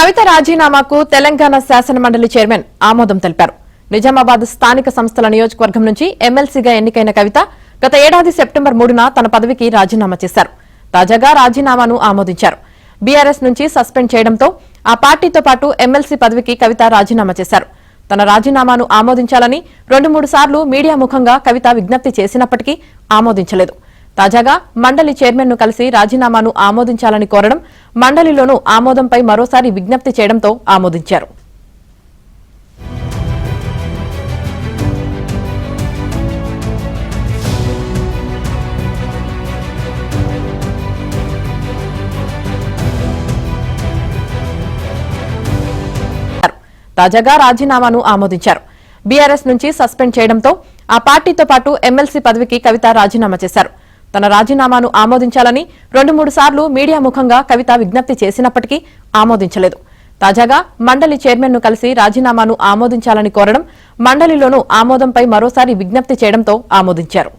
కవిత రాజీనామాకు తెలంగాణ శాసనమండలి చైర్మన్ ఆమోదం తెలిపారు. నిజామాబాద్ స్థానిక సంస్థల నియోజకవర్గం నుంచి ఎమ్మెల్సీగా ఎన్నికైన కవిత గత ఏడాది సెప్టెంబర్ 3న తన పదవికి రాజీనామా చేశారు. తాజాగా రాజీనామాను ఆమోదించారు. బీఆర్ఎస్ నుంచి సస్పెండ్ చేయడంతో ఆ పార్టీతో పాటు ఎమ్మెల్సీ పదవికి కవిత రాజీనామా చేశారు. తన రాజీనామాను ఆమోదించాలని 2-3 సార్లు మీడియా ముఖంగా కవిత విజ్ఞప్తి చేసినప్పటికీ ఆమోదించలేదు. తాజాగా మండలి చైర్మన్ ను కలిసి రాజీనామాను ఆమోదించాలని కోరడం, మండలిలోనూ ఆమోదంపై మరోసారి విజ్ఞప్తి చేయడంతో ఆమోదించారు. తాజాగా రాజీనామాను ఆమోదించారు. బీఆర్ఎస్ నుంచి సస్పెండ్ చేయడంతో ఆ పార్టీతో పాటు ఎమ్మెల్సీ పదవికి కవిత రాజీనామా చేశారు. తన రాజీనామాను ఆమోదించాలని 2-3 సార్లు మీడియా ముఖంగా కవిత విజ్ఞప్తి చేసినప్పటికీ ఆమోదించలేదు. తాజాగా మండలి చైర్మన్ ను కలిసి రాజీనామాను ఆమోదించాలని కోరడం, మండలిలోనూ ఆమోదంపై మరోసారి విజ్ఞప్తి చేయడంతో ఆమోదించారు.